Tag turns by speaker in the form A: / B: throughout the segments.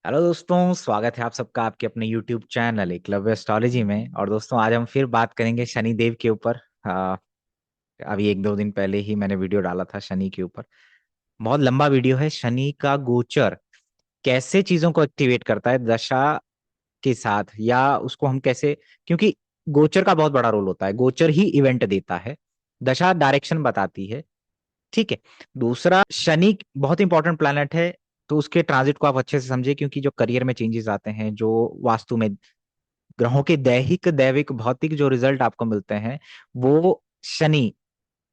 A: Hello दोस्तों, स्वागत है आप सबका आपके अपने YouTube चैनल एकलव्य एस्ट्रोलॉजी में। और दोस्तों, आज हम फिर बात करेंगे शनि देव के ऊपर। अभी एक दो दिन पहले ही मैंने वीडियो डाला था शनि के ऊपर। बहुत लंबा वीडियो है। शनि का गोचर कैसे चीजों को एक्टिवेट करता है दशा के साथ, या उसको हम कैसे, क्योंकि गोचर का बहुत बड़ा रोल होता है। गोचर ही इवेंट देता है, दशा डायरेक्शन बताती है। ठीक है। दूसरा, शनि बहुत इंपॉर्टेंट प्लैनेट है, तो उसके ट्रांजिट को आप अच्छे से समझिए, क्योंकि जो करियर में चेंजेस आते हैं, जो वास्तु में ग्रहों के दैहिक दैविक भौतिक जो रिजल्ट आपको मिलते हैं, वो शनि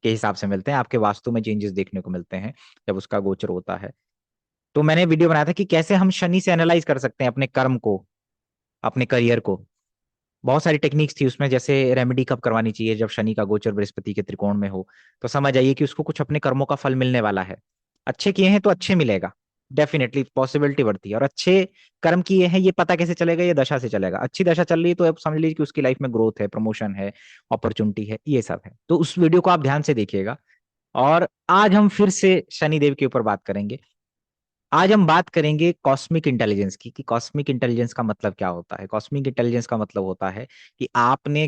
A: के हिसाब से मिलते हैं। आपके वास्तु में चेंजेस देखने को मिलते हैं जब उसका गोचर होता है। तो मैंने वीडियो बनाया था कि कैसे हम शनि से एनालाइज कर सकते हैं अपने कर्म को, अपने करियर को। बहुत सारी टेक्निक्स थी उसमें, जैसे रेमेडी कब करवानी चाहिए जब शनि का गोचर बृहस्पति के त्रिकोण में हो। तो समझ आइए कि उसको कुछ अपने कर्मों का फल मिलने वाला है। अच्छे किए हैं तो अच्छे मिलेगा, डेफिनेटली पॉसिबिलिटी बढ़ती है। और अच्छे कर्म किए हैं, ये पता कैसे चलेगा? ये दशा से चलेगा। अच्छी दशा चल रही है तो अब समझ लीजिए कि उसकी लाइफ में ग्रोथ है, प्रमोशन है, अपॉर्चुनिटी है, ये सब है। तो उस वीडियो को आप ध्यान से देखिएगा। और आज हम फिर से शनिदेव के ऊपर बात करेंगे। आज हम बात करेंगे कॉस्मिक इंटेलिजेंस की, कि कॉस्मिक इंटेलिजेंस का मतलब क्या होता है। कॉस्मिक इंटेलिजेंस का मतलब होता है कि आपने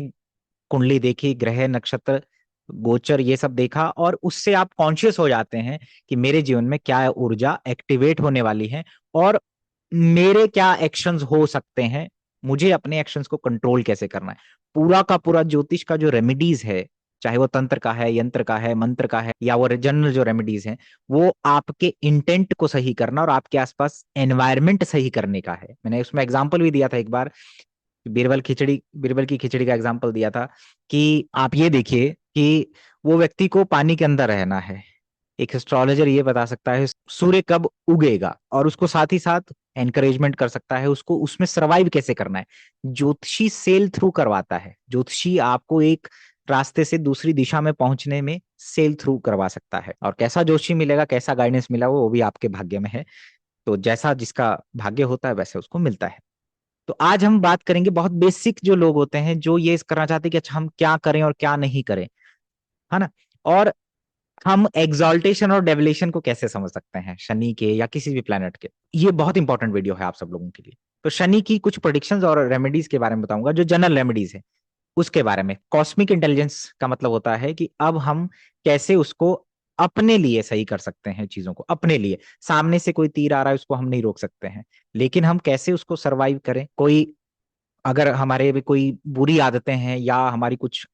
A: कुंडली देखी, ग्रह नक्षत्र गोचर ये सब देखा, और उससे आप कॉन्शियस हो जाते हैं कि मेरे जीवन में क्या ऊर्जा एक्टिवेट होने वाली है, और मेरे क्या एक्शंस हो सकते हैं, मुझे अपने एक्शंस को कंट्रोल कैसे करना है। पूरा का पूरा ज्योतिष का जो रेमेडीज है, चाहे वो तंत्र का है, यंत्र का है, मंत्र का है, या वो जनरल जो रेमेडीज हैं, वो आपके इंटेंट को सही करना और आपके आसपास एनवायरमेंट सही करने का है। मैंने उसमें एग्जांपल भी दिया था एक बार, बीरबल की खिचड़ी का एग्जांपल दिया था कि आप ये देखिए कि वो व्यक्ति को पानी के अंदर रहना है। एक एस्ट्रोलॉजर ये बता सकता है सूर्य कब उगेगा, और उसको साथ ही साथ एनकरेजमेंट कर सकता है उसको उसमें सरवाइव कैसे करना है। ज्योतिषी सेल थ्रू करवाता है। ज्योतिषी आपको एक रास्ते से दूसरी दिशा में पहुंचने में सेल थ्रू करवा सकता है। और कैसा ज्योतिषी मिलेगा, कैसा गाइडेंस मिला, वो भी आपके भाग्य में है। तो जैसा जिसका भाग्य होता है वैसे उसको मिलता है। तो आज हम बात करेंगे बहुत बेसिक जो लोग होते हैं, जो ये करना चाहते हैं कि अच्छा हम क्या करें और क्या नहीं करें, है ना। और हम एग्जॉल्टेशन और डेविलेशन को कैसे समझ सकते हैं शनि के या किसी भी प्लेनेट के। ये बहुत इंपॉर्टेंट वीडियो है आप सब लोगों के लिए। तो शनि की कुछ प्रोडिक्शंस और रेमेडीज के बारे में बताऊंगा, जो जनरल रेमेडीज है उसके बारे में। कॉस्मिक इंटेलिजेंस का मतलब होता है कि अब हम कैसे उसको अपने लिए सही कर सकते हैं, चीजों को अपने लिए। सामने से कोई तीर आ रहा है, उसको हम नहीं रोक सकते हैं, लेकिन हम कैसे उसको सरवाइव करें। कोई अगर हमारे भी कोई बुरी आदतें हैं या हमारी कुछ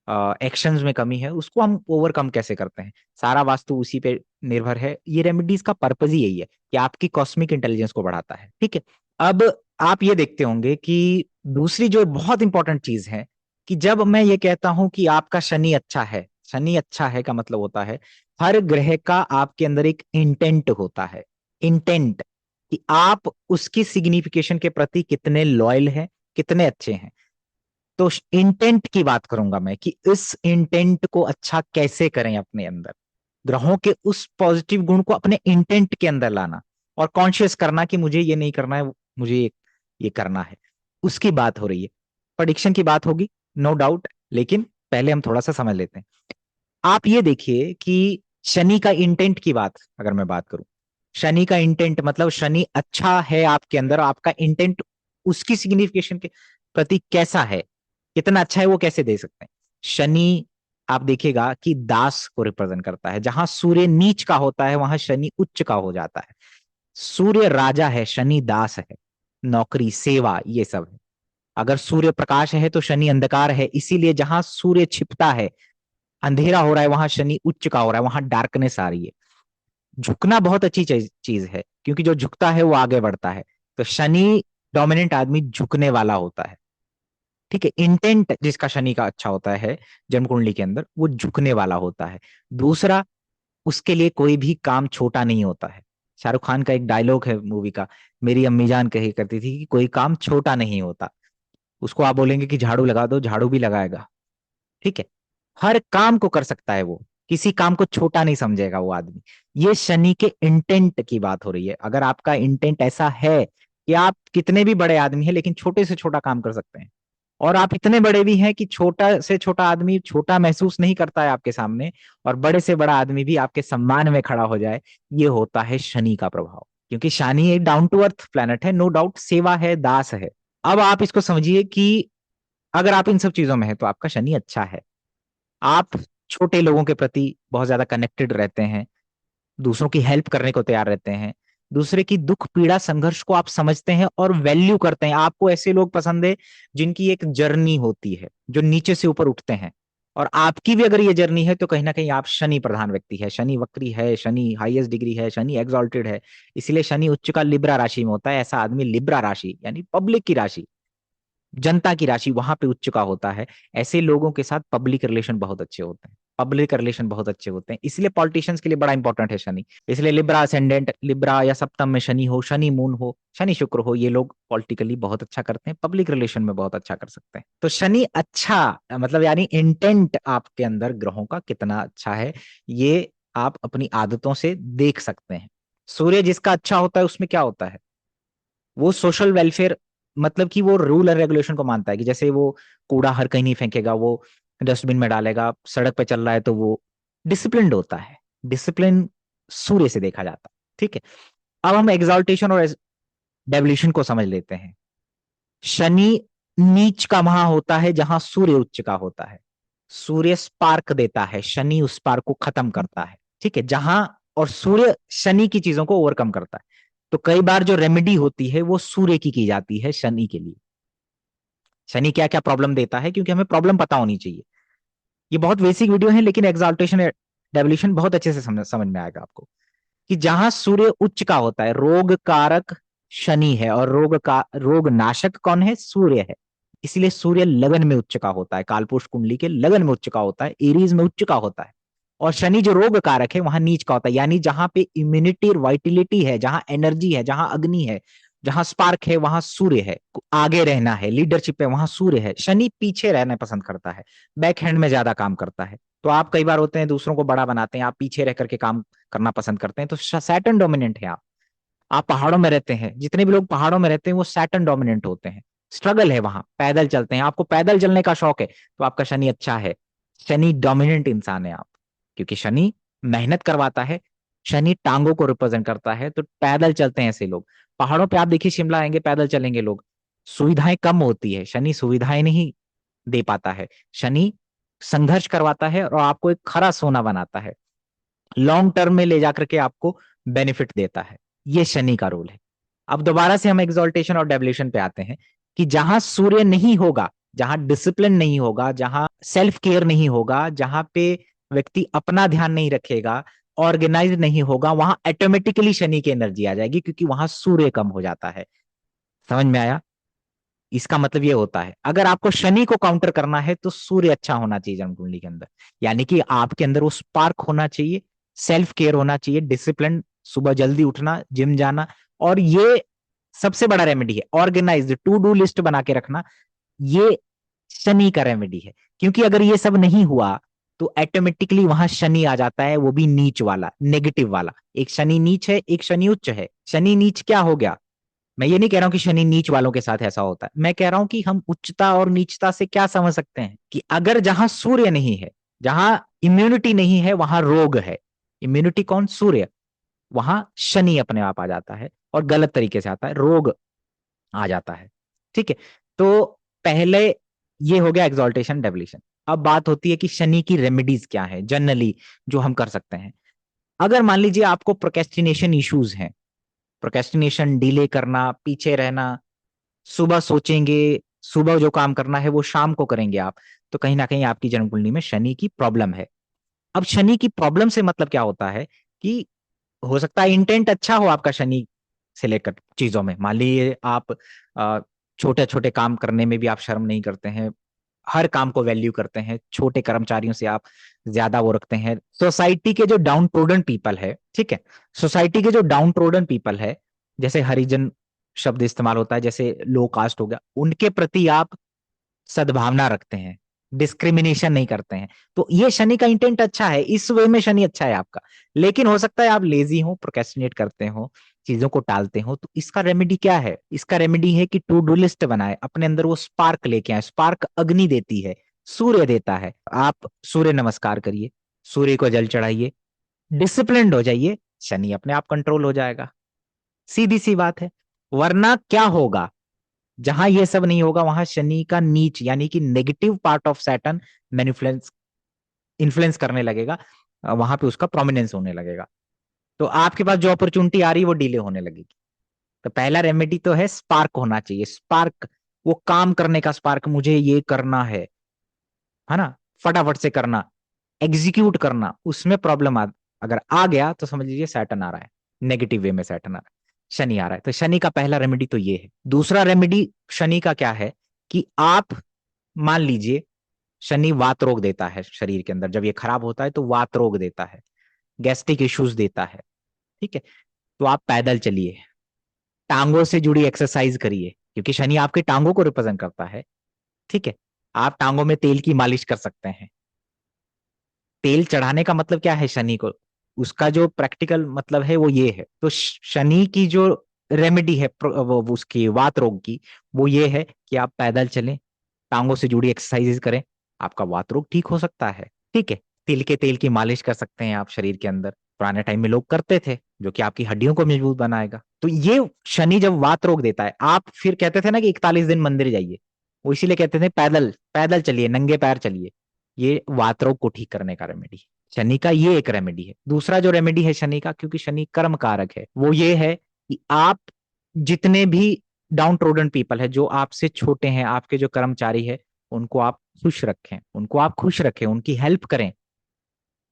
A: एक्शंस में कमी है, उसको हम ओवरकम कैसे करते हैं, सारा वास्तु उसी पे निर्भर है। ये रेमेडीज का पर्पज ही यही है कि आपकी कॉस्मिक इंटेलिजेंस को बढ़ाता है। ठीक है। अब आप ये देखते होंगे कि दूसरी जो बहुत इंपॉर्टेंट चीज है, कि जब मैं ये कहता हूं कि आपका शनि अच्छा है, शनि अच्छा है का मतलब होता है हर ग्रह का आपके अंदर एक इंटेंट होता है। इंटेंट, कि आप उसकी सिग्निफिकेशन के प्रति कितने लॉयल हैं, कितने अच्छे हैं। तो इंटेंट की बात करूंगा मैं, कि इस इंटेंट को अच्छा कैसे करें अपने अंदर। ग्रहों के उस पॉजिटिव गुण को अपने इंटेंट के अंदर लाना, और कॉन्शियस करना कि मुझे ये नहीं करना है, मुझे ये करना है। उसकी बात हो रही है। प्रेडिक्शन की बात होगी, नो डाउट। लेकिन पहले हम थोड़ा सा समझ लेते हैं। आप ये देखिए कि शनि का इंटेंट की बात अगर मैं बात करूं, शनि का इंटेंट मतलब शनि अच्छा है आपके अंदर, आपका इंटेंट उसकी सिग्निफिकेशन के प्रति कैसा है, कितना अच्छा है, वो कैसे दे सकते हैं। शनि आप देखिएगा कि दास को रिप्रेजेंट करता है। जहां सूर्य नीच का होता है वहां शनि उच्च का हो जाता है। सूर्य राजा है, शनि दास है। नौकरी, सेवा, ये सब है। अगर सूर्य प्रकाश है तो शनि अंधकार है। इसीलिए जहां सूर्य छिपता है, अंधेरा हो रहा है, वहां शनि उच्च का हो रहा है, वहां डार्कनेस आ रही है। झुकना बहुत अच्छी चीज है, क्योंकि जो झुकता है वो आगे बढ़ता है। तो शनि डोमिनेंट आदमी झुकने वाला होता है। ठीक है। इंटेंट जिसका शनि का अच्छा होता है जन्म कुंडली के अंदर, वो झुकने वाला होता है। दूसरा, उसके लिए कोई भी काम छोटा नहीं होता है। शाहरुख खान का एक डायलॉग है मूवी का, मेरी अम्मी जान कही करती थी कि कोई काम छोटा नहीं होता। उसको आप बोलेंगे कि झाड़ू लगा दो, झाड़ू भी लगाएगा। ठीक है। हर काम को कर सकता है वो, किसी काम को छोटा नहीं समझेगा वो आदमी। ये शनि के इंटेंट की बात हो रही है। अगर आपका इंटेंट ऐसा है कि आप कितने भी बड़े आदमी हैं लेकिन छोटे से छोटा काम कर सकते हैं, और आप इतने बड़े भी हैं कि छोटा से छोटा आदमी छोटा महसूस नहीं करता है आपके सामने, और बड़े से बड़ा आदमी भी आपके सम्मान में खड़ा हो जाए, ये होता है शनि का प्रभाव। क्योंकि शनि एक डाउन टू अर्थ प्लैनेट है, नो डाउट सेवा है, दास है। अब आप इसको समझिए कि अगर आप इन सब चीजों में है तो आपका शनि अच्छा है। आप छोटे लोगों के प्रति बहुत ज्यादा कनेक्टेड रहते हैं, दूसरों की हेल्प करने को तैयार रहते हैं, दूसरे की दुख पीड़ा संघर्ष को आप समझते हैं और वैल्यू करते हैं। आपको ऐसे लोग पसंद है जिनकी एक जर्नी होती है, जो नीचे से ऊपर उठते हैं। और आपकी भी अगर ये जर्नी है तो कहीं ना कहीं आप शनि प्रधान व्यक्ति है, शनि वक्री है, शनि हाईएस्ट डिग्री है, शनि एग्जॉल्टेड है। इसीलिए शनि उच्च का लिब्रा राशि में होता है। ऐसा आदमी लिब्रा राशि यानी पब्लिक की राशि, जनता की राशि वहां पे उच्च का होता है। ऐसे लोगों के साथ पब्लिक रिलेशन बहुत अच्छे होते हैं, पब्लिक रिलेशन बहुत अच्छे होते हैं। इसलिए पॉलिटिशियंस के लिए बड़ा इंपॉर्टेंट है शनि। इसलिए लिब्रा असेंडेंट, लिब्रा या सप्तम में शनि हो, शनि मून हो, शनि शुक्र हो, ये लोग पॉलिटिकली बहुत अच्छा करते हैं, पब्लिक रिलेशन में बहुत अच्छा कर सकते हैं। तो शनि अच्छा मतलब यानी इंटेंट आपके अंदर ग्रहों का कितना अच्छा है, ये आप अपनी आदतों से देख सकते हैं। सूर्य जिसका अच्छा होता है उसमें क्या होता है, वो सोशल वेलफेयर, मतलब कि वो रूल एंड रेगुलेशन को मानता है कि जैसे वो कूड़ा हर कहीं नहीं फेंकेगा, वो डस्टबिन में डालेगा, सड़क पे चल रहा है तो वो डिसिप्लिन्ड होता है। डिसिप्लिन सूर्य से देखा जाता है। ठीक है, अब हम एग्जॉल्टेशन और डेवल्यूशन को समझ लेते हैं। शनि नीच का वहां होता है जहां सूर्य उच्च का होता है। सूर्य स्पार्क देता है, शनि उस स्पार्क को खत्म करता है। ठीक है, जहां और सूर्य शनि की चीजों को ओवरकम करता है। तो कई बार जो रेमेडी होती है वो सूर्य की जाती है शनि के लिए। शनि क्या क्या प्रॉब्लम देता है, क्योंकि हमें प्रॉब्लम पता होनी चाहिए। ये बहुत बेसिक वीडियो है लेकिन एग्जाल्टेशन डेवल्यूशन बहुत अच्छे से समझ में आएगा आपको। कि जहां सूर्य उच्च का होता है, रोग कारक शनि है और रोग नाशक कौन है, सूर्य है। इसलिए सूर्य लगन में उच्च का होता है, कालपुरुष कुंडली के लगन में उच्च का होता है, एरीज में उच्च का होता है। और शनि जो रोग कारक है वहां नीच का होता है, यानी जहां पे इम्यूनिटी और वाइटिलिटी है, जहां एनर्जी है, जहां अग्नि है, जहां स्पार्क है, वहां सूर्य है। आगे रहना है, लीडरशिप है, वहां सूर्य है। शनि पीछे रहना पसंद करता है, बैक हैंड में ज्यादा काम करता है। तो आप कई बार होते हैं दूसरों को बड़ा बनाते हैं, आप पीछे रह करके काम करना पसंद करते हैं, तो सैटर्न डोमिनेंट है आप पहाड़ों में रहते हैं, जितने भी लोग पहाड़ों में रहते हैं वो सैटर्न डोमिनेंट होते हैं। स्ट्रगल है वहां, पैदल चलते हैं, आपको पैदल चलने का शौक है तो आपका शनि अच्छा है। शनि डोमिनेंट इंसान है आप, क्योंकि शनि मेहनत करवाता है, शनि टांगों को रिप्रेजेंट करता है, तो पैदल चलते हैं ऐसे लोग। पहाड़ों पे आप देखिए, शिमला आएंगे पैदल चलेंगे लोग। सुविधाएं कम होती है, शनि सुविधाएं नहीं दे पाता है। शनि संघर्ष करवाता है और आपको एक खरा सोना बनाता है, लॉन्ग टर्म में ले जाकर के आपको बेनिफिट देता है। ये शनि का रोल है। अब दोबारा से हम एग्जॉल्टेशन और डेवल्यूशन पे आते हैं कि जहां सूर्य नहीं होगा, जहां डिसिप्लिन नहीं होगा, जहां सेल्फ केयर नहीं होगा, जहां पे व्यक्ति अपना ध्यान नहीं रखेगा, ऑर्गेनाइज नहीं होगा, वहां ऑटोमेटिकली शनि की एनर्जी आ जाएगी, क्योंकि वहां सूर्य कम हो जाता है। समझ में आया? इसका मतलब ये होता है अगर आपको शनि को काउंटर करना है तो सूर्य अच्छा होना चाहिए जन्म कुंडली के अंदर। यानी कि आपके अंदर वो स्पार्क होना चाहिए, सेल्फ केयर होना चाहिए, डिसिप्लिन, सुबह जल्दी उठना, जिम जाना। और ये सबसे बड़ा रेमेडी है, ऑर्गेनाइज्ड टू डू लिस्ट बना के रखना। ये शनि का रेमेडी है, क्योंकि अगर ये सब नहीं हुआ तो ऑटोमेटिकली वहां शनि आ जाता है, वो भी नीच वाला, नेगेटिव वाला। एक शनि नीच है, एक शनि उच्च है। शनि नीच क्या हो गया, मैं ये नहीं कह रहा हूं कि शनि नीच वालों के साथ ऐसा होता है, मैं कह रहा हूं कि हम उच्चता और नीचता से क्या समझ सकते हैं कि अगर जहां सूर्य नहीं है, जहां इम्यूनिटी नहीं है, वहां रोग है। इम्यूनिटी कौन, सूर्य। वहां शनि अपने आप आ जाता है और गलत तरीके से आता है, रोग आ जाता है। ठीक है, तो पहले ये हो गया एग्जॉल्टेशन डेवल्यूशन। अब बात होती है कि शनि की रेमेडीज क्या है जनरली जो हम कर सकते हैं। अगर मान लीजिए आपको प्रोकेस्टिनेशन इश्यूज हैं, प्रोकेस्टिनेशन, डिले करना, पीछे रहना, सुबह सोचेंगे, सुबह जो काम करना है वो शाम को करेंगे आप, तो कहीं ना कहीं आपकी जन्म कुंडली में शनि की प्रॉब्लम है। अब शनि की प्रॉब्लम से मतलब क्या होता है कि हो सकता है इंटेंट अच्छा हो आपका शनि से लेकर चीजों में, मान लीजिए आप छोटे छोटे काम करने में भी आप शर्म नहीं करते हैं, हर काम को वैल्यू करते हैं, छोटे कर्मचारियों से आप ज्यादा वो रखते हैं। सोसाइटी के जो डाउन ट्रोडन पीपल है, ठीक है, सोसाइटी के जो डाउन ट्रोडन पीपल है, जैसे हरिजन शब्द इस्तेमाल होता है, जैसे लो कास्ट हो गया, उनके प्रति आप सद्भावना रखते हैं, डिस्क्रिमिनेशन नहीं करते हैं। तो ये शनि का इंटेंट अच्छा है, इस वे में शनि अच्छा है आपका। लेकिन हो सकता है आप लेजी हो, प्रोक्रेस्टिनेट करते हो, चीजों को टालते हो। तो इसका रेमेडी क्या है, इसका रेमेडी है कि टू डू लिस्ट बनाए, अपने अंदर वो स्पार्क लेके आए। स्पार्क अग्नि देती है, सूर्य देता है। आप सूर्य नमस्कार करिए, सूर्य को जल चढ़ाइए, डिसिप्लिन्ड हो जाइए, शनि अपने आप कंट्रोल हो जाएगा। सीधी सी बात है। वरना क्या होगा, जहां ये सब नहीं होगा वहां शनि का नीच यानी कि नेगेटिव पार्ट ऑफ सैटर्न मैनिफुलेंस इन्फ्लुएंस करने लगेगा, वहां पे उसका प्रोमिनेंस होने लगेगा। तो आपके पास जो अपॉर्चुनिटी आ रही है वो डिले होने लगेगी। तो पहला रेमेडी तो है स्पार्क होना चाहिए, स्पार्क, वो काम करने का स्पार्क, मुझे ये करना है ना, फटाफट से करना, एग्जीक्यूट करना, उसमें प्रॉब्लम अगर आ गया तो समझ लीजिए सैटर्न आ रहा है, नेगेटिव वे में सैटर्न आ रहा है, शनि आ रहा है। तो शनि का पहला रेमेडी तो ये है। दूसरा रेमेडी शनि का क्या है कि आप मान लीजिए शनि वात रोग देता है शरीर के अंदर, जब ये खराब होता है तो वात रोग देता है, गैस्ट्रिक इश्यूज देता है, ठीक है। तो आप पैदल चलिए, टांगों से जुड़ी एक्सरसाइज करिए, क्योंकि शनि आपके टांगों को रिप्रेजेंट करता है, ठीक है। आप टांगों में तेल की मालिश कर सकते हैं। तेल चढ़ाने का मतलब क्या है शनि को, उसका जो प्रैक्टिकल मतलब है वो ये है। तो शनि की जो रेमेडी है वो उसकी वात रोग की, वो ये है कि आप पैदल चलें, टांगों से जुड़ी एक्सरसाइजेस करें, आपका वात रोग ठीक हो सकता है, ठीक है। तिल के तेल की मालिश कर सकते हैं आप शरीर के अंदर, पुराने टाइम में लोग करते थे, जो कि आपकी हड्डियों को मजबूत बनाएगा। तो ये शनि जब वात रोग देता है, आप फिर कहते थे ना कि 41 दिन मंदिर जाइए, वो इसीलिए कहते थे पैदल पैदल चलिए, नंगे पैर चलिए, ये वात रोग को ठीक करने का रेमेडी है। शनि का ये एक रेमेडी है। दूसरा जो रेमेडी है शनि का, क्योंकि शनि कर्म कारक है, वो ये है कि आप जितने भी डाउन ट्रोडन पीपल है, जो आपसे छोटे हैं, आपके जो कर्मचारी है, उनको आप खुश रखें, उनको आप खुश रखें, उनकी हेल्प करें,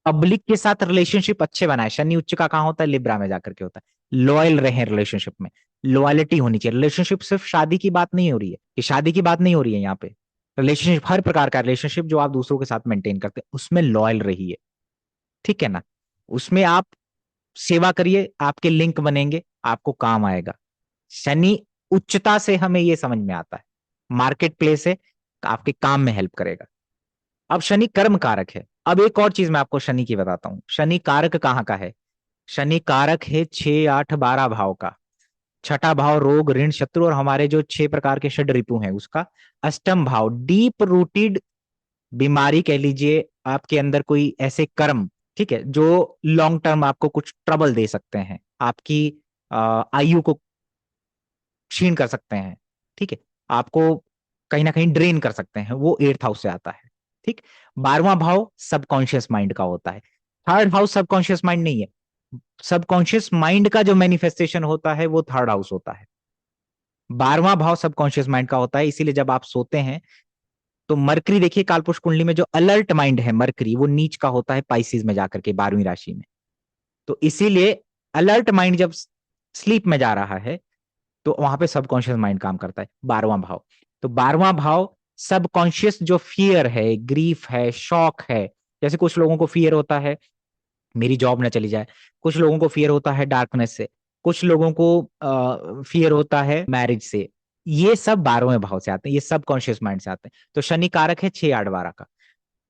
A: पब्लिक के साथ रिलेशनशिप अच्छे बनाए। शनि उच्च का कहाँ होता है, लिब्रा में जाकर के होता है। लॉयल रहे रिलेशनशिप में, लॉयलिटी होनी चाहिए। रिलेशनशिप सिर्फ शादी की बात नहीं हो रही है, कि शादी की बात नहीं हो रही है यहाँ पे, रिलेशनशिप हर प्रकार का रिलेशनशिप जो आप दूसरों के साथ मेंटेन करते हैं उसमें लॉयल रहिए, ठीक है ना। उसमें आप सेवा करिए, आपके लिंक बनेंगे, आपको काम आएगा। शनि उच्चता से हमें यह समझ में आता है, मार्केट प्लेस है, आपके काम में हेल्प करेगा। अब शनि कर्म कारक है। अब एक और चीज मैं आपको शनि की बताता हूं, शनि कारक कहाँ का है। शनि कारक है 6, 8, 12 भाव का। छठा भाव रोग ऋण शत्रु और हमारे जो 6 प्रकार के षड रिपु हैं उसका। अष्टम भाव डीप रूटेड बीमारी कह लीजिए, आपके अंदर कोई ऐसे कर्म, ठीक है, जो लॉन्ग टर्म आपको कुछ ट्रबल दे सकते हैं, आपकी आयु को क्षीण कर सकते हैं, ठीक है, आपको कहीं ना कहीं ड्रेन कर सकते हैं, वो 8th हाउस से आता है, ठीक। 12वां भाव सबकॉन्शियस माइंड का होता है। थर्ड हाउस सबकॉन्शियस माइंड नहीं है, सबकॉन्शियस माइंड का जो मैनिफेस्टेशन होता है वो 3rd हाउस होता है। 12वां भाव सबकॉन्शियस माइंड का होता है, इसीलिए जब आप सोते हैं तो मरकरी देखिए कालपुरुष कुंडली में, जो अलर्ट माइंड है मरकरी, वो नीच का होता है पाइसिस में जाकर के 12वीं राशि में। तो इसीलिए अलर्ट माइंड जब स्लीप में जा रहा है तो वहां पे सबकॉन्शियस माइंड काम करता है, 12वां भाव। तो 12वां भाव सबकॉन्शियस जो फियर है, ग्रीफ है, शॉक है, जैसे कुछ लोगों को फियर होता है मेरी जॉब ना चली जाए, कुछ लोगों को फियर होता है डार्कनेस से, कुछ लोगों को फियर होता है मैरिज से, ये सब 12वें भाव से आते हैं, ये सब कॉन्शियस माइंड से आते हैं। तो शनि कारक है 6, 8, 12 का।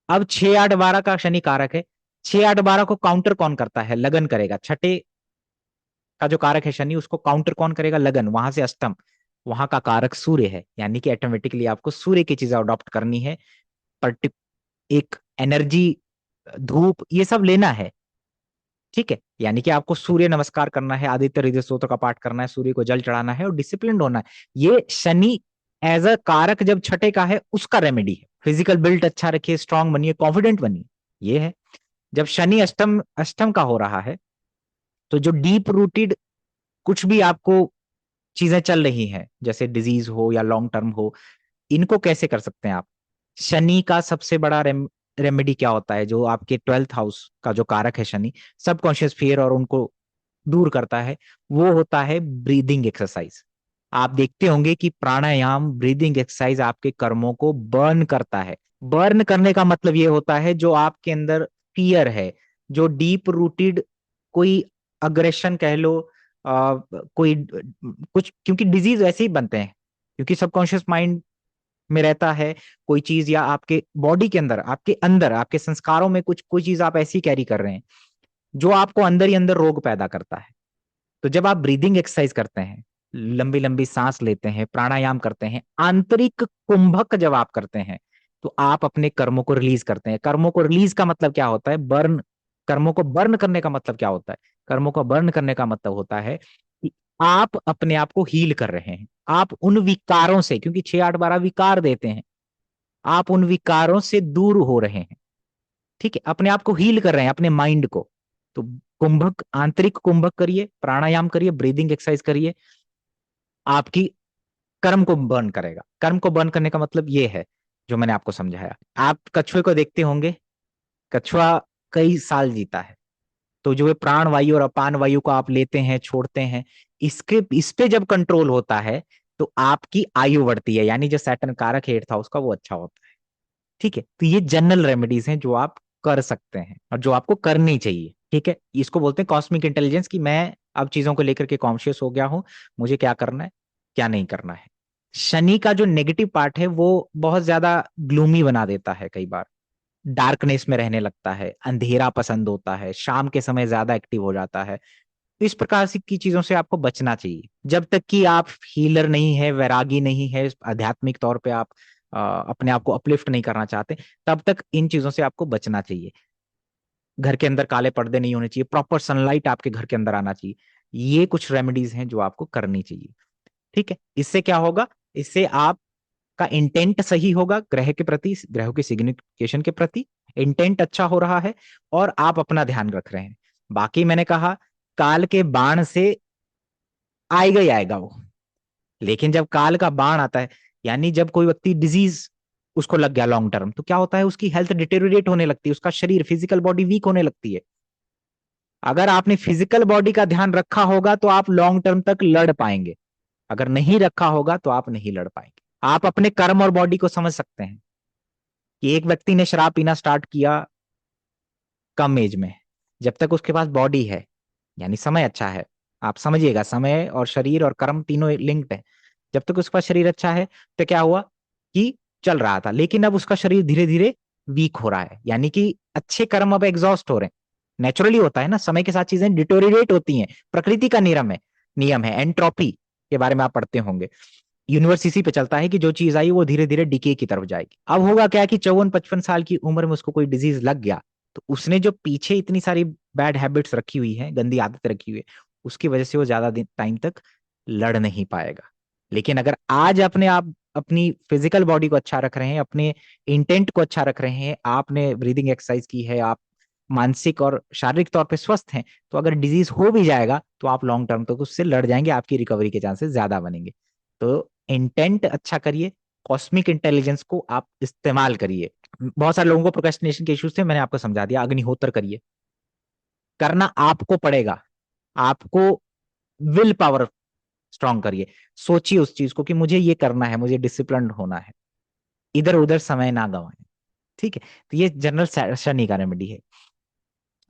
A: अब 6, 8, 12 का शनि कारक है, 6, 8, 12 को काउंटर कौन करता है, लगन करेगा। छठे का जो कारक है शनि, उसको काउंटर कौन करेगा, लगन। वहां से अष्टम, वहां का कारक सूर्य है, यानी कि ऑटोमेटिकली आपको सूर्य की चीजें अडॉप्ट करनी है, पर्टि एक एनर्जी, धूप, ये सब लेना है, ठीक है। यानी कि आपको सूर्य नमस्कार करना है, आदित्य हृदय स्तोत्र का पाठ करना है, सूर्य को जल चढ़ाना है और डिसिप्लिन होना है। ये शनि एज अ कारक जब छठे का है उसका रेमेडी है। फिजिकल बिल्ड अच्छा रखिए, स्ट्रांग बनिए, कॉन्फिडेंट बनिए, ये है। जब शनि अष्टम अष्टम का हो रहा है, तो जो डीप रूटेड कुछ भी आपको चीजें चल रही हैं, जैसे डिजीज हो या लॉन्ग टर्म हो, इनको कैसे कर सकते हैं आप। शनि का सबसे बड़ा रेमेडी क्या होता है, जो आपके 12th हाउस का जो कारक है शनि, सबकॉन्शियस फियर और उनको दूर करता है, वो होता है ब्रीदिंग एक्सरसाइज। आप देखते होंगे कि प्राणायाम, ब्रीदिंग एक्सरसाइज आपके कर्मों को बर्न करता है। बर्न करने का मतलब ये होता है जो आपके अंदर फियर है, जो डीप रूटेड कोई अग्रेशन कह लो, कोई कुछ, क्योंकि डिजीज वैसे ही बनते हैं, क्योंकि सबकॉन्शियस माइंड में रहता है कोई चीज, या आपके बॉडी के अंदर, आपके अंदर, आपके संस्कारों में कुछ कोई चीज आप ऐसी कैरी कर रहे हैं जो आपको अंदर ही अंदर रोग पैदा करता है। तो जब आप ब्रीदिंग एक्सरसाइज करते हैं, लंबी लंबी सांस लेते हैं, प्राणायाम करते हैं, आंतरिक कुंभक जब आप करते हैं, तो आप अपने कर्मों को रिलीज करते हैं। कर्मों को रिलीज का मतलब क्या होता है, बर्न। कर्मों को बर्न करने का मतलब क्या होता है, कर्मों को बर्न करने का मतलब होता है कि आप अपने आप को हील कर रहे हैं, आप उन विकारों से, क्योंकि 6 8 12 विकार देते हैं, आप उन विकारों से दूर हो रहे हैं। ठीक है, अपने आप को हील कर रहे हैं, अपने माइंड को। तो कुंभक, आंतरिक कुंभक करिए, प्राणायाम करिए, ब्रीदिंग एक्सरसाइज करिए, आपकी कर्म को बर्न करेगा। कर्म को बर्न करने का मतलब ये है जो मैंने आपको समझाया। आप कछुए को देखते होंगे, कछुआ कई साल जीता है। तो जो ये प्राण वायु और अपान वायु को आप लेते हैं, छोड़ते हैं, इसके इस पे जब कंट्रोल होता है तो आपकी आयु बढ़ती है, यानी जो सैटर्न कारक हेड था उसका वो अच्छा होता है। ठीक है, तो ये जनरल रेमेडीज हैं जो आप कर सकते हैं और जो आपको करनी चाहिए। ठीक है, इसको बोलते हैं कॉस्मिक इंटेलिजेंस, कि मैं अब चीजों को लेकर के कॉन्शियस हो गया हूं, मुझे क्या करना है, क्या नहीं करना है। शनि का जो नेगेटिव पार्ट है वो बहुत ज्यादा ग्लूमी बना देता है, कई बार डार्कनेस में रहने लगता है, अंधेरा पसंद होता है, शाम के समय ज्यादा एक्टिव हो जाता है। तो इस प्रकार से की चीजों से आपको बचना चाहिए। जब तक कि आप हीलर नहीं है, वैरागी नहीं है, आध्यात्मिक तौर पे आप अपने आप को अपलिफ्ट नहीं करना चाहते, तब तक इन चीजों से आपको बचना चाहिए। घर के अंदर काले पर्दे नहीं होने चाहिए, प्रॉपर सनलाइट आपके घर के अंदर आना चाहिए। ये कुछ रेमेडीज हैं जो आपको करनी चाहिए। ठीक है, इससे क्या होगा, इससे आपका इंटेंट सही होगा, ग्रह के प्रति, ग्रहों के सिग्निफिकेशन के प्रति इंटेंट अच्छा हो रहा है, और आप अपना ध्यान रख रहे हैं। बाकी मैंने कहा, काल के बाण से आएगा ही आएगा वो, लेकिन जब काल का बाण आता है, यानी जब कोई व्यक्ति डिजीज उसको लग गया लॉन्ग टर्म, तो क्या होता है, उसकी हेल्थ डिटेरियोरेट होने लगती है, उसका शरीर, फिजिकल बॉडी वीक होने लगती है। अगर आपने फिजिकल बॉडी का ध्यान रखा होगा तो आप लॉन्ग टर्म तक लड़ पाएंगे, अगर नहीं रखा होगा तो आप नहीं लड़ पाएंगे। आप अपने कर्म और बॉडी को समझ सकते हैं कि एक व्यक्ति ने शराब पीना स्टार्ट किया कम एज में, जब तक उसके पास बॉडी है, यानी समय अच्छा है, आप समझिएगा, समय और शरीर और कर्म तीनों लिंक्ड है। जब तक उसके पास शरीर अच्छा है तो क्या हुआ कि चल रहा था, लेकिन अब उसका शरीर धीरे धीरे वीक हो रहा है, यानी कि अच्छे कर्म अब एग्जॉस्ट हो रहे हैं। नेचुरली होता है ना, समय के साथ चीजें डिटोरिएट होती हैं, प्रकृति का नियम है, नियम है एंट्रोपी के बारे में आप पढ़ते होंगे। यूनिवर्स इसी पे चलता है कि जो चीज आई वो धीरे धीरे डिके की तरफ जाएगी। अब होगा क्या कि 54 55 साल की उम्र में उसको कोई डिजीज लग गया, तो उसने जो पीछे इतनी सारी बैड हैबिट्स रखी हुई हैं, गंदी आदतें रखी हुई है, उसकी वजह से वो ज्यादा टाइम तक लड़ नहीं पाएगा। लेकिन अगर आज अपने आप अपनी फिजिकल बॉडी को अच्छा रख रहे हैं, अपने इंटेंट को अच्छा रख रहे हैं, आपने ब्रीदिंग एक्सरसाइज की है, आप मानसिक और शारीरिक तौर पे स्वस्थ हैं, तो अगर डिजीज हो भी जाएगा तो आप लॉन्ग टर्म तक उससे लड़ जाएंगे, आपकी रिकवरी के चांसेस ज्यादा बनेंगे। तो इंटेंट अच्छा करिए, कॉस्मिक इंटेलिजेंस को आप इस्तेमाल करिए। बहुत सारे लोगों को प्रोक्रेस्टिनेशन के इश्यूज थे, मैंने आपको समझा दिया। अग्निहोत्र करिए, करना आपको पड़ेगा, आपको विल पावर स्ट्रांग करिए, सोचिए उस चीज को कि मुझे ये करना है, मुझे डिसिप्लिन होना है, इधर उधर समय ना गवाएं। ठीक है, तो ये जनरल शनि का रेमेडी है।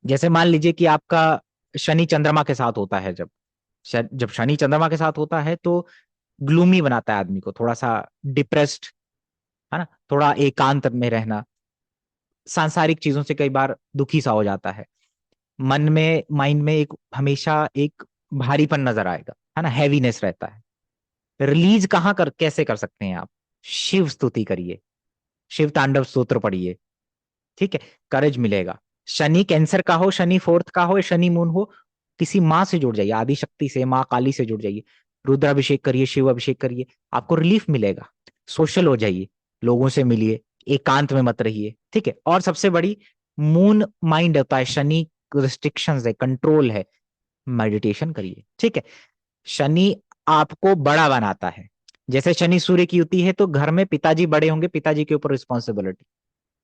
A: जैसे मान लीजिए कि आपका शनि चंद्रमा के साथ होता है, जब शनि चंद्रमा के साथ होता है तो ग्लूमी बनाता है आदमी को, थोड़ा सा डिप्रेस्ड, है ना, थोड़ा एकांत में रहना, सांसारिक चीजों से कई बार दुखी सा हो जाता है, मन में, माइंड में एक हमेशा एक भारीपन नजर आएगा, है ना, हैवीनेस रहता है। रिलीज कहाँ कर, कैसे कर सकते हैं आप, शिव स्तुति करिए, शिव तांडव स्तोत्र पढ़िए। ठीक है, करेज मिलेगा। शनि कैंसर का हो, शनि फोर्थ का हो, या शनि मून हो, किसी माँ से जुड़ जाइए, आदि शक्ति से, माँ काली से जुड़ जाइए, रुद्राभिषेक करिए, शिव अभिषेक करिए, आपको रिलीफ मिलेगा। सोशल हो जाइए, लोगों से मिलिए, एकांत में मत रहिए। ठीक है, और सबसे बड़ी, मून माइंड होता है, शनि रिस्ट्रिक्शंस है, कंट्रोल है, मेडिटेशन करिए। ठीक है, शनि आपको बड़ा बनाता है। जैसे शनि सूर्य की युति है तो घर में पिताजी बड़े होंगे, पिताजी के ऊपर रिस्पॉन्सिबिलिटी।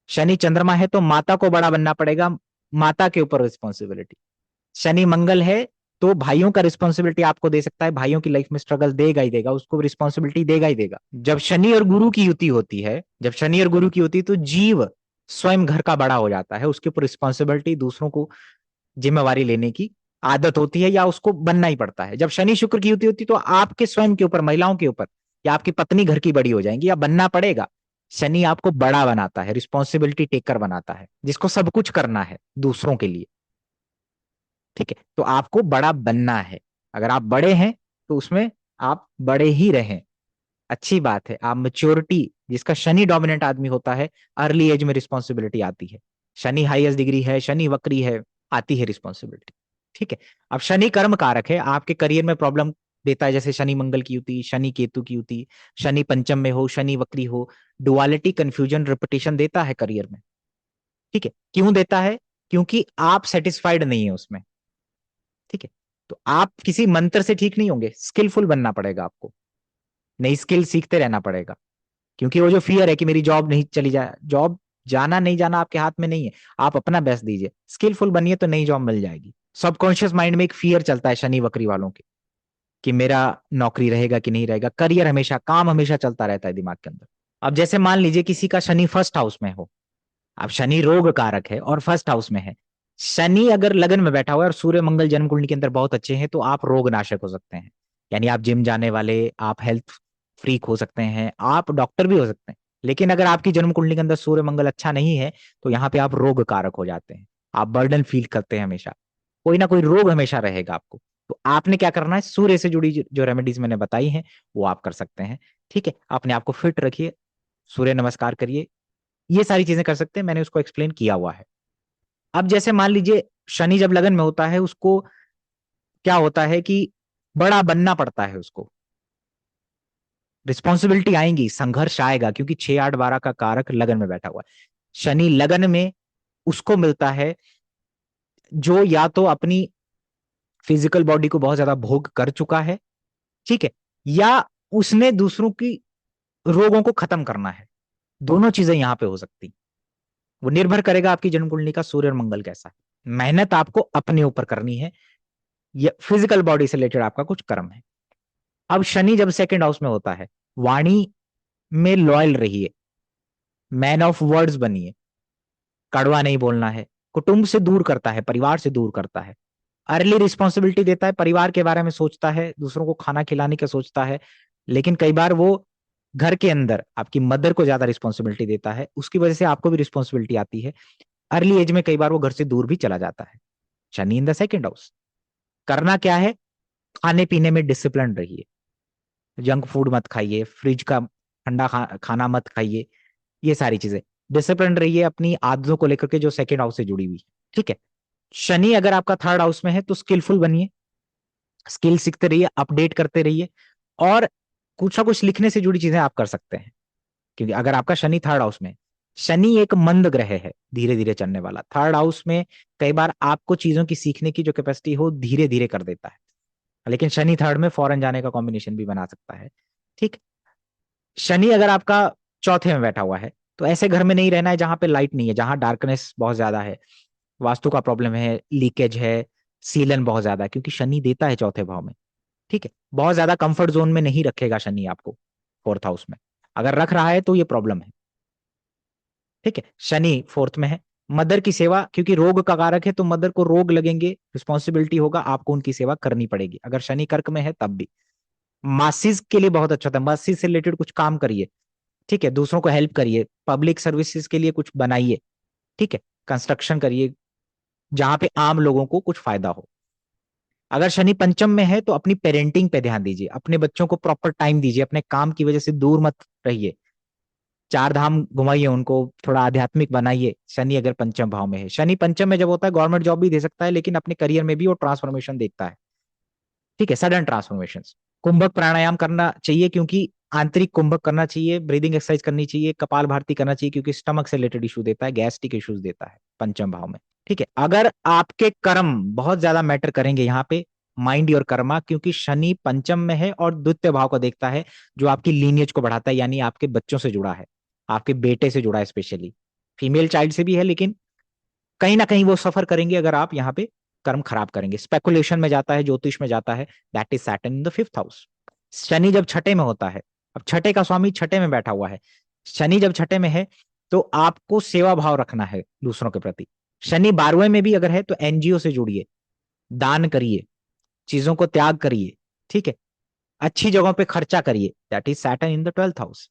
A: शनि चंद्रमा है तो माता को बड़ा बनना पड़ेगा, माता के ऊपर रिस्पॉन्सिबिलिटी। शनि मंगल है तो भाइयों का रिस्पॉन्सिबिलिटी आपको दे सकता है, भाइयों की लाइफ में स्ट्रगल देगा ही देगा, उसको रिस्पॉन्सिबिलिटी देगा ही देगा। जब शनि और गुरु की युति होती है, जब शनि और गुरु की होती है तो जीव स्वयं घर का बड़ा हो जाता है, उसके ऊपर रिस्पॉन्सिबिलिटी, दूसरों को जिम्मेवारी लेने की आदत होती है, या उसको बनना ही पड़ता है। जब शनि शुक्र की युति होती तो आपके स्वयं के ऊपर, महिलाओं के ऊपर, या आपकी पत्नी घर की बड़ी हो जाएंगी, या बनना पड़ेगा। शनि आपको बड़ा बनाता है, रिस्पॉन्सिबिलिटी टेकर बनाता है, जिसको सब कुछ करना है दूसरों के लिए। ठीक है, तो आपको बड़ा बनना है, अगर आप बड़े हैं तो उसमें आप बड़े ही रहें। अच्छी बात है, आप मेच्योरिटी, जिसका शनि डोमिनेंट आदमी होता है, अर्ली एज में रिस्पॉन्सिबिलिटी आती है। शनि हाईएस्ट डिग्री है, शनि वक्री है, आती है रिस्पॉन्सिबिलिटी। ठीक है, अब शनि कर्म कारक है, आपके करियर में प्रॉब्लम देता है, जैसे शनि मंगल की युति, शनि केतु की युति, शनि पंचम में हो, शनि वक्री हो, डुअलिटी, कंफ्यूजन, रिपीटेशन देता है करियर में। ठीक है, क्यों देता है? क्योंकि आप सेटिस्फाइड नहीं है उसमें। ठीक है, तो आप किसी मंत्र से ठीक नहीं होंगे, स्किलफुल बनना पड़ेगा आपको, नई स्किल सीखते रहना पड़ेगा। क्योंकि वो जो फियर है कि मेरी जॉब नहीं चली जाए, जॉब जाना नहीं जाना आपके हाथ में नहीं है, आप अपना बेस्ट दीजिए, स्किलफुल बनिए तो नई जॉब मिल जाएगी। सबकॉन्शियस माइंड में एक फियर चलता है शनि वक्री वालों के, कि मेरा नौकरी रहेगा कि नहीं रहेगा, करियर हमेशा, काम हमेशा चलता रहता है दिमाग के अंदर। अब जैसे मान लीजिए किसी का शनि फर्स्ट हाउस में हो, अब शनि रोग कारक है और फर्स्ट हाउस में है, शनि अगर लगन में बैठा हुआ है और सूर्य मंगल जन्म कुंडली के अंदर बहुत अच्छे हैं, तो आप रोग नाशक हो सकते हैं। यानी आप जिम जाने वाले, आप हेल्थ फ्रीक हो सकते हैं, आप डॉक्टर भी हो सकते हैं। लेकिन अगर आपकी जन्म कुंडली के अंदर सूर्य मंगल अच्छा नहीं है, तो यहाँ पे आप रोग कारक हो जाते हैं, आप बर्डन फील करते हैं हमेशा, कोई ना कोई रोग हमेशा रहेगा आपको। तो आपने क्या करना है, सूर्य से जुड़ी जो रेमेडीज मैंने बताई हैं वो आप कर सकते हैं। ठीक है, अपने आप को फिट रखिए, सूर्य नमस्कार करिए, ये सारी चीजें कर सकते हैं, मैंने उसको एक्सप्लेन किया हुआ है। अब जैसे मान लीजिए शनि जब लगन में होता है, उसको क्या होता है कि बड़ा बनना पड़ता है उसको, रिस्पॉन्सिबिलिटी आएंगी, संघर्ष आएगा, क्योंकि 6 8 12 का कारक लगन में बैठा हुआ है। शनि लगन में उसको मिलता है जो या तो अपनी फिजिकल बॉडी को बहुत ज्यादा भोग कर चुका है, ठीक है, या उसने दूसरों की रोगों को खत्म करना है। दोनों चीजें यहां पे हो सकती, वो निर्भर करेगा आपकी जन्म कुंडली का सूर्य और मंगल कैसा है। मेहनत आपको अपने ऊपर करनी है, या फिजिकल बॉडी से रिलेटेड आपका कुछ कर्म है। अब शनि जब सेकंड हाउस में होता है, वाणी में लॉयल रहिए, मैन ऑफ वर्ड्स बनिए, कड़वा नहीं बोलना है, कुटुंब से दूर करता है, परिवार से दूर करता है, अर्ली रिस्पॉन्सिबिलिटी देता है, परिवार के बारे में सोचता है, दूसरों को खाना खिलाने का सोचता है, लेकिन कई बार वो घर के अंदर आपकी मदर को ज्यादा रिस्पॉन्सिबिलिटी देता है, उसकी वजह से आपको भी रिस्पॉन्सिबिलिटी आती है। अर्ली एज में कई बार वो घर से दूर भी चला जाता है। Shani in the second house, करना क्या है, खाने पीने में डिसिप्लिन रहिए, जंक फूड मत खाइए, फ्रिज का ठंडा खाना मत खाइए, ये सारी चीजें, डिसिप्लिन रहिए अपनी आदतों को लेकर के जो सेकेंड हाउस से जुड़ी हुई। ठीक है, शनि अगर आपका थर्ड हाउस में है तो स्किलफुल बनिए, स्किल सीखते रहिए, अपडेट करते रहिए, और कुछ ना कुछ लिखने से जुड़ी चीजें आप कर सकते हैं। क्योंकि अगर आपका शनि थर्ड हाउस में, शनि एक मंद ग्रह है, धीरे धीरे चलने वाला, थर्ड हाउस में कई बार आपको चीजों की सीखने की जो कैपेसिटी हो धीरे धीरे कर देता है, लेकिन शनि थर्ड में फॉरेन जाने का कॉम्बिनेशन भी बना सकता है। ठीक, शनि अगर आपका चौथे में बैठा हुआ है, तो ऐसे घर में नहीं रहना है जहां पे लाइट नहीं है, जहां डार्कनेस बहुत ज्यादा है, वास्तु का प्रॉब्लम है, लीकेज है, सीलन बहुत ज्यादा है, क्योंकि शनि देता है चौथे भाव में। ठीक है, बहुत ज्यादा कंफर्ट जोन में नहीं रखेगा शनि आपको फोर्थ हाउस में, अगर रख रहा है तो ये प्रॉब्लम है। ठीक है, शनि फोर्थ में है, मदर की सेवा, क्योंकि रोग का कारक है, तो मदर को रोग लगेंगे, रिस्पॉन्सिबिलिटी होगा, आपको उनकी सेवा करनी पड़ेगी, अगर शनि कर्क में है तब भी। मासिस के लिए बहुत अच्छा था, मासिस से रिलेटेड कुछ काम करिए, ठीक है, दूसरों को हेल्प करिए, पब्लिक सर्विसेज के लिए कुछ बनाइए, ठीक है, कंस्ट्रक्शन करिए जहां पे आम लोगों को कुछ फायदा हो। अगर शनि पंचम में है तो अपनी पेरेंटिंग पे ध्यान दीजिए, अपने बच्चों को प्रॉपर टाइम दीजिए, अपने काम की वजह से दूर मत रहिए, चार धाम घुमाइए उनको, थोड़ा आध्यात्मिक बनाइए। शनि अगर पंचम भाव में है, शनि पंचम में जब होता है गवर्नमेंट जॉब भी दे सकता है, लेकिन अपने करियर में भी वो ट्रांसफॉर्मेशन देखता है। ठीक है, सडन ट्रांसफॉर्मेशन। कुंभक प्राणायाम करना चाहिए, क्योंकि आंतरिक कुंभक करना चाहिए, ब्रीदिंग एक्सरसाइज करनी चाहिए, कपाल भारती करना चाहिए, क्योंकि स्टमक से रिलेटेड इशू देता है, गैस्ट्रिक इश्यूज देता है पंचम भाव में। ठीक है, अगर आपके कर्म बहुत ज्यादा मैटर करेंगे यहाँ पे, माइंड और कर्मा, क्योंकि शनि पंचम में है और द्वितीय भाव को देखता है, जो आपकी लीनियज को बढ़ाता है, यानी आपके बच्चों से जुड़ा है, आपके बेटे से जुड़ा है, स्पेशली फीमेल चाइल्ड से भी है, लेकिन कहीं ना कहीं वो सफर करेंगे अगर आप यहाँ पे कर्म खराब करेंगे। स्पेकुलेशन में जाता है, ज्योतिष में जाता है, that is Saturn in the fifth house. Shani जब छठे में होता है, अब छठे का स्वामी छठे में बैठा हुआ है, शनि जब छठे में है तो आपको सेवा भाव रखना है दूसरों के प्रति। शनि 12वें में भी अगर है तो एनजीओ से जुड़िए, दान करिए, चीजों को त्याग करिए, ठीक है, अच्छी जगहों पे खर्चा करिए, that is Saturn in the twelfth house.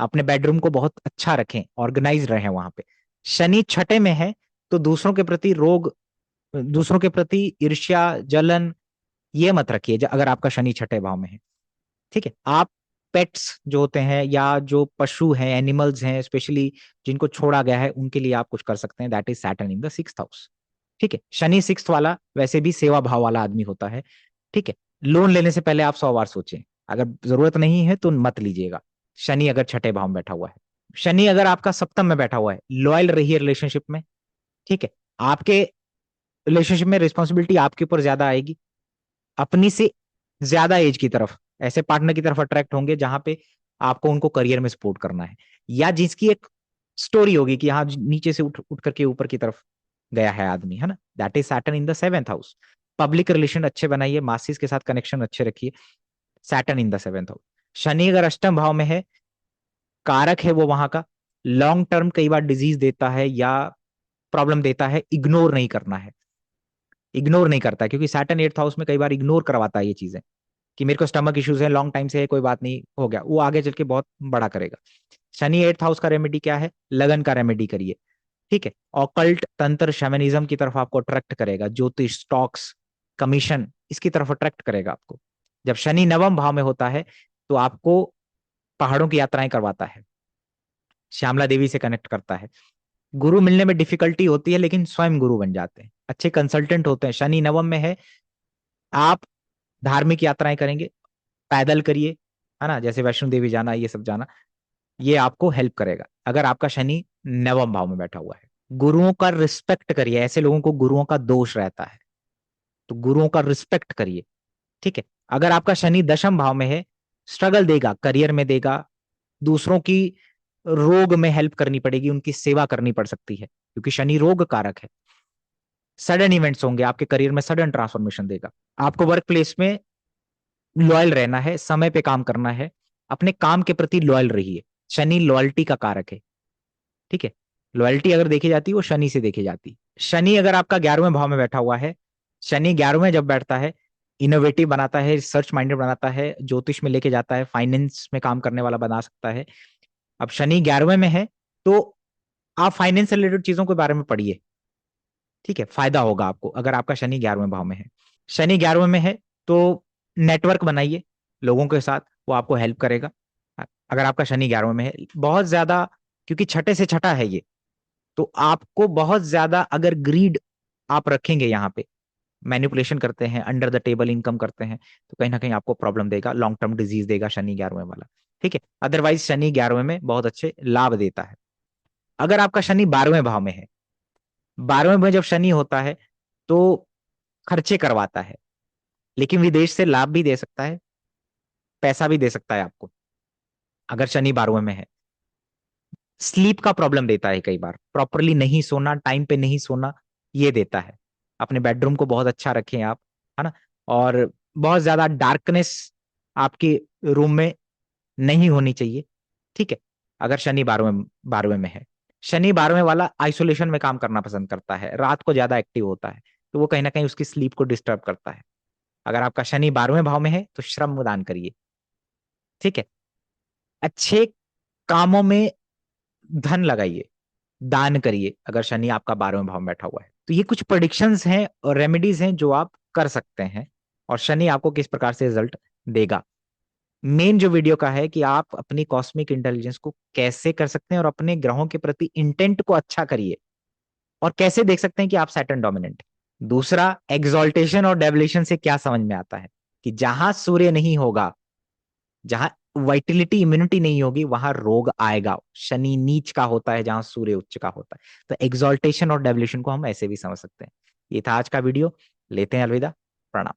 A: अपने बेडरूम को बहुत अच्छा रखें, ऑर्गेनाइज रहें वहां पे। शनि छठे में है तो दूसरों के प्रति रोग, दूसरों के प्रति ईर्ष्या, जलन, ये मत रखिए अगर आपका शनि छठे भाव में है। ठीक है, आप पेट्स जो होते हैं या जो पशु हैं, एनिमल्स हैं स्पेशली, जिनको छोड़ा गया है, उनके लिए आप कुछ कर सकते हैं, that is Saturn in the sixth house. ठीक है, शनि सिक्स्थ वाला वैसे भी सेवा भाव वाला आदमी होता है। ठीक है, लोन लेने से पहले आप 100 बार सोचें, अगर जरूरत नहीं है तो मत लीजिएगा। शनि अगर छठे भाव में बैठा हुआ है, शनि अगर आपका सप्तम में बैठा हुआ है, लॉयल रहिए रिलेशनशिप में। ठीक है, आपके रिलेशनशिप में रिस्पॉन्सिबिलिटी आपके ऊपर ज्यादा आएगी, अपनी से ज्यादा एज की तरफ ऐसे पार्टनर की तरफ अट्रैक्ट होंगे जहां पे आपको उनको करियर में सपोर्ट करना है, या जिसकी एक स्टोरी होगी कि हाँ नीचे से उठ उठ करके ऊपर की तरफ गया है आदमी, है ना। That is Saturn in the 7th house. Public relation अच्छे बनाइए, मासिस के साथ कनेक्शन अच्छे रखिए, Saturn in the 7th house. Shani अगर अष्टम भाव में है, कारक है वो वहां का, लॉन्ग टर्म कई बार डिजीज देता है या प्रॉब्लम देता है, इग्नोर नहीं करना है, इग्नोर नहीं करता है, क्योंकि सैटर्न 8th हाउस में कई बार इग्नोर करवाता है ये चीजें, कि मेरे को स्टमक इश्यूज है, लॉन्ग टाइम से है, कोई बात नहीं, हो गया, वो आगे चल के बहुत बड़ा करेगा। शनि 8th हाउस का रेमेडी क्या है, लगन का रेमेडी करिए। ठीक है, ऑकल्ट तंत्र शैमनिज्म की तरफ आपको अट्रैक्ट करेगा, ज्योतिष स्टॉक्स कमीशन इसकी तरफ अट्रैक्ट करेगा आपको। जब शनि नवम भाव में होता है तो आपको पहाड़ों की यात्राएं करवाता है, श्यामला देवी से कनेक्ट करता है। गुरु मिलने में डिफिकल्टी होती है लेकिन स्वयं गुरु बन जाते हैं, अच्छे कंसल्टेंट होते हैं। शनि नवम में है, आप धार्मिक यात्राएं करेंगे, पैदल करिए, है ना, जैसे वैष्णो देवी जाना, ये सब जाना, ये आपको हेल्प करेगा अगर आपका शनि नवम भाव में बैठा हुआ है। गुरुओं का रिस्पेक्ट करिए, ऐसे लोगों को गुरुओं का दोष रहता है, तो गुरुओं का रिस्पेक्ट करिए। ठीक है, अगर आपका शनि दशम भाव में है, स्ट्रगल देगा, करियर में देगा, दूसरों की रोग में हेल्प करनी पड़ेगी, उनकी सेवा करनी पड़ सकती है, क्योंकि शनि रोग कारक है। सडन इवेंट्स होंगे आपके करियर में, सडन ट्रांसफॉर्मेशन देगा। आपको वर्क प्लेस में लॉयल रहना है, समय पे काम करना है, अपने काम के प्रति लॉयल रहिए। शनि लॉयल्टी का कारक है। ठीक है, लॉयल्टी अगर देखी जाती है वो शनि से देखी जाती है। शनि अगर आपका 11वें भाव में बैठा हुआ है, शनि 11वें जब बैठता है, इनोवेटिव बनाता है, रिसर्च माइंडेड बनाता है, ज्योतिष में लेके जाता है, फाइनेंस में काम करने वाला बना सकता है। अब शनि 11वें में है तो आप फाइनेंस से रिलेटेड चीजों के बारे में पढ़िए। ठीक है, फायदा होगा आपको अगर आपका शनि 11वें भाव में है। शनि 11वें में है तो नेटवर्क बनाइए लोगों के साथ, वो आपको हेल्प करेगा। अगर आपका शनि 11वें में है बहुत ज्यादा, क्योंकि छठे से छठा है ये, तो आपको बहुत ज्यादा अगर ग्रीड आप रखेंगे यहाँ पे, मैनिपुलेशन करते हैं, अंडर द टेबल इनकम करते हैं, तो कहीं ना कहीं आपको प्रॉब्लम देगा, लॉन्ग टर्म डिजीज देगा शनि 11वें वाला। ठीक है, अदरवाइज शनि 11वें में बहुत अच्छे लाभ देता है। अगर आपका शनि 12वें भाव में है, 12वें में जब शनि होता है तो खर्चे करवाता है, लेकिन विदेश से लाभ भी दे सकता है, पैसा भी दे सकता है आपको अगर शनि 12वें में है। स्लीप का प्रॉब्लम देता है, कई बार प्रॉपरली नहीं सोना, टाइम पे नहीं सोना, ये देता है। अपने बेडरूम को बहुत अच्छा रखें आप, है ना, और बहुत ज्यादा डार्कनेस आपके रूम में नहीं होनी चाहिए। ठीक है, अगर शनि 12वें में है। शनि 12वें वाला आइसोलेशन में काम करना पसंद करता है, रात को ज्यादा एक्टिव होता है, तो वो कहीं ना कहीं उसकी स्लीप को डिस्टर्ब करता है। अगर आपका शनि 12वें भाव में है तो श्रम दान करिए। ठीक है, अच्छे कामों में धन लगाइए, दान करिए अगर शनि आपका 12वें भाव में बैठा हुआ है। तो ये कुछ प्रोडिक्शंस हैं और रेमेडीज हैं जो आप कर सकते हैं, और शनि आपको किस प्रकार से रिजल्ट देगा। मेन जो वीडियो का है कि आप अपनी कॉस्मिक इंटेलिजेंस को कैसे कर सकते हैं और अपने ग्रहों के प्रति इंटेंट को अच्छा करिए, और कैसे देख सकते हैं कि आप सैटर्न डोमिनेंट। दूसरा, एक्सॉल्टेशन और डेविलेशन से क्या समझ में आता है कि जहां सूर्य नहीं होगा, जहां वाइटिलिटी इम्यूनिटी नहीं होगी, वहां रोग आएगा। शनि नीच का होता है जहां सूर्य उच्च का होता है, तो एक्सॉल्टेशन और डेविलेशन को हम ऐसे भी समझ सकते हैं। ये था आज का वीडियो, लेते हैं अलविदा, प्रणाम।